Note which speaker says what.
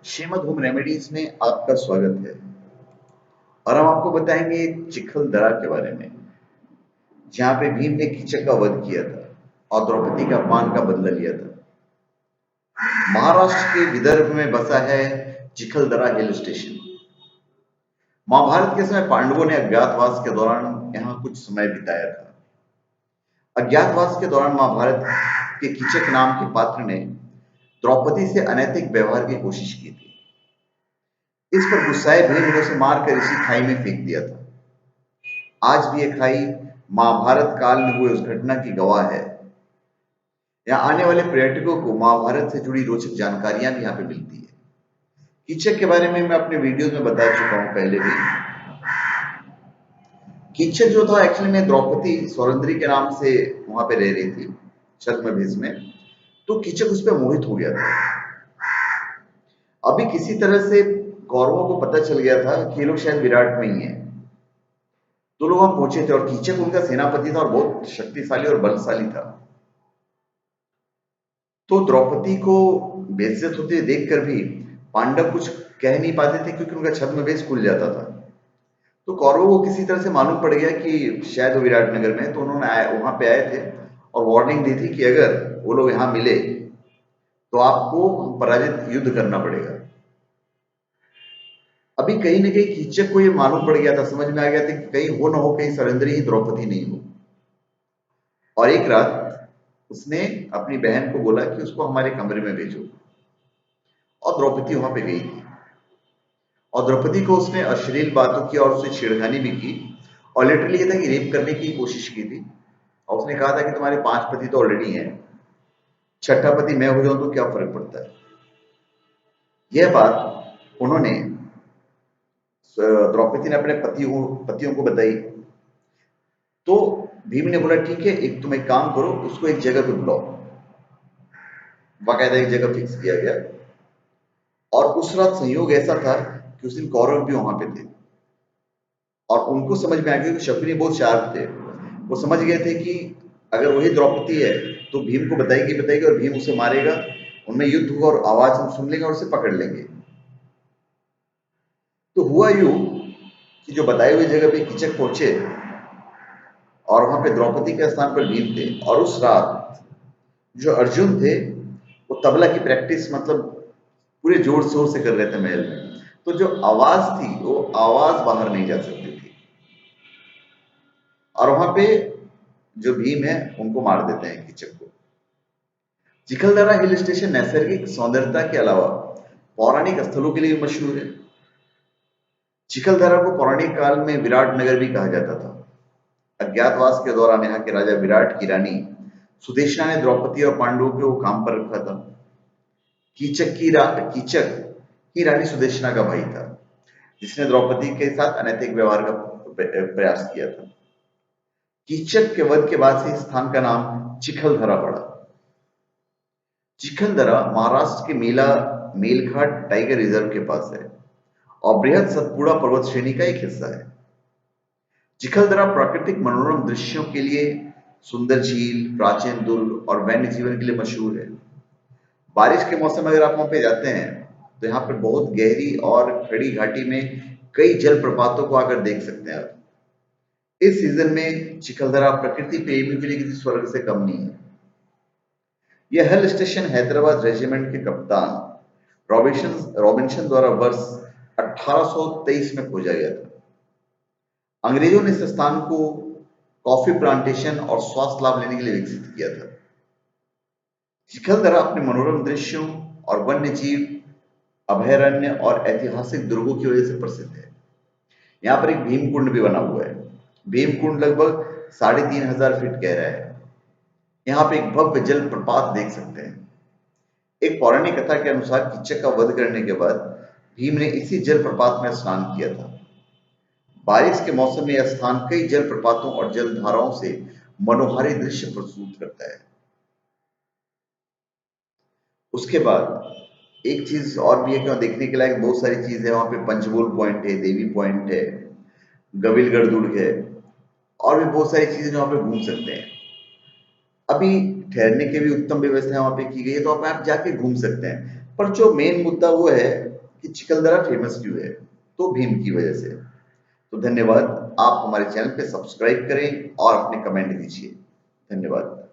Speaker 1: Shrimad home remedies में आपका स्वागत है। और हम आपको बताएंगे चिखलदरा के बारे में, जहां पे भीम ने कीचक का वध किया था और द्रौपदी का अपमान का बदला लिया था। महाराष्ट्र के विदर्भ में बसा है चिखलदरा हिल स्टेशन। महाभारत के समय पांडवों ने अज्ञातवास के दौरान यहाँ कुछ समय बिताया था। अज्ञातवास के दौरान महाभारत के कीचक नाम के पात्र ने द्रौपदी से अनैतिक व्यवहार की कोशिश की थी। इस पर गुस्साए भीम ने उसे मारकर इसी खाई में फेंक दिया था। आज भी यह खाई महाभारत काल में हुए उस घटना की गवाह है। यहाँ आने वाले पर्यटकों को महाभारत से जुड़ी रोचक जानकारियां भी यहाँ पे मिलती है। कीचक के बारे में मैं अपने वीडियोस में बता चुका हूँ पहले भी। कीचक जो था एक्चुअली में द्रौपदी सौरंद्री के नाम से वहां पे रह रही थी छद्मवेश में, तो कीचक उस पर मोहित हो गया था। अभी किसी तरह से कौरवों को पता चल गया था कि ये लोग शायद विराट में ही है, तो लोग वहां पहुंचे थे और कीचक उनका सेनापति था और बहुत शक्तिशाली और बलशाली था। तो द्रौपदी को बेइज्जत होते देखकर भी पांडव कुछ कह नहीं पाते थे, क्योंकि उनका छद्मवेश खुल जाता था। तो कौरवों को किसी तरह से मालूम पड़ गया कि शायद वो विराटनगर में है, तो उन्होंने वहां पे आए थे और वार्निंग दी थी कि अगर वो लोग यहाँ मिले तो आपको पराजित युद्ध करना पड़ेगा। अभी कहीं ना कहीं कीचक को ये मालूम पड़ गया था, समझ में आ गया था कि कहीं हो ना हो, कहीं सौरंद्री ही द्रौपदी नहीं हो। और एक रात उसने अपनी बहन को बोला कि उसको हमारे कमरे में भेजो, और द्रौपदी वहां पे गई थी। और द्रौपदी को उसने अश्लील बातों की और उससे छेड़खानी भी की, और लिटरली ये था कि रेप करने की कोशिश की थी। और उसने कहा था कि तुम्हारे 5 पति तो ऑलरेडी हैं, छठा पति मैं हो जाऊं तो क्या फर्क पड़ता है। यह बात उन्होंने द्रौपदी ने अपने पतियों को बताई। तो भीम ने बोला ठीक है, तुम एक काम करो, उसको एक जगह पे बुलाओ। बाकायदा एक जगह फिक्स किया गया। और उस रात संयोग ऐसा था कि उस दिन कौरव भी वहां पे थे, और उनको समझ में आ गया कि शकुनी बहुत शार्प थे। वो समझ गए थे कि अगर वही द्रौपदी है तो भीम को बताएगी बताएगी और भीम उसे मारेगा, उनमें युद्ध होगा और आवाज हम सुन लेंगे और उसे पकड़ लेंगे। तो हुआ यूं कि जो बताए हुए जगह पे कीचक पहुंचे और वहां पे द्रौपदी के स्थान पर भीम थे। और उस रात जो अर्जुन थे वो तबला की प्रैक्टिस मतलब पूरे जोर शोर से कर रहे थे महल में। तो जो आवाज थी वो आवाज बाहर नहीं जा सकती थी, और वहां पे जो भीम है उनको मार देते हैं कीचक को। चिखलदरा हिल स्टेशन नैसर्गिक सौंदर्यता के अलावा पौराणिक स्थलों के लिए मशहूर है। चिखलदरा को पौराणिक काल में विराट नगर भी कहा जाता था। अज्ञातवास के दौरान यहाँ के राजा विराट की रानी सुदेशना ने द्रौपदी और पांडवों को काम पर रखा था। कीचक ही रानी सुदेशना का भाई था, जिसने द्रौपदी के साथ अनैतिक व्यवहार का प्रयास किया था। कीचक के वध के बाद से इस स्थान का नाम चिखलदरा पड़ा। चिखलदरा महाराष्ट्र के मेलघाट टाइगर रिजर्व के पास है और बृहद सतपुड़ा पर्वत श्रेणी का एक हिस्सा है। चिखलदरा प्राकृतिक मनोरम दृश्यों के लिए, सुंदर झील, प्राचीन दुर्ग और वन्य जीवन के लिए मशहूर है। बारिश के मौसम में अगर आप वहां पे जाते हैं तो यहाँ पे बहुत गहरी और खड़ी घाटी में कई जलप्रपातों को आकर देख सकते हैं आप। इस सीजन में चिखलदरा प्रकृति प्रेमियों के लिए किसी स्वर्ग से कम नहीं है। यह हिल स्टेशन हैदराबाद रेजिमेंट के कप्तान रॉबिन्सन द्वारा वर्ष 1823 में खोजा गया था। अंग्रेजों ने इस स्थान को कॉफी प्लांटेशन और स्वास्थ्य लाभ लेने के लिए विकसित किया था। चिखलदरा अपने मनोरम दृश्यों और वन्य जीव अभयारण्य और ऐतिहासिक दुर्गों की वजह से प्रसिद्ध है। यहाँ पर एक भीमकुंड भी बना हुआ है। भीमकुंड लगभग 3500 फीट गहरा है। यहाँ पे एक भव्य जल प्रपात देख सकते हैं। एक पौराणिक कथा के अनुसार कीचक का वध करने के बाद भीम ने इसी जल प्रपात में स्नान किया था। बारिश के मौसम में यह स्थान कई जल प्रपातों और जलधाराओं से मनोहारी दृश्य प्रस्तुत करता है। उसके बाद एक चीज और भी है कि वहां देखने के लायक बहुत सारी चीज है। वहां पे पंचबोल पॉइंट है, देवी पॉइंट है, गविलगढ़ दुर्ग है, और भी बहुत सारी चीजें जो वहां पे घूम सकते हैं। अभी ठहरने की भी उत्तम व्यवस्था वहां पे की गई है, तो आप जाके घूम सकते हैं। पर जो मेन मुद्दा वो है कि चिखलदरा फेमस क्यों है, तो भीम की वजह से। तो धन्यवाद, आप हमारे चैनल पे सब्सक्राइब करें और अपने कमेंट दीजिए। धन्यवाद।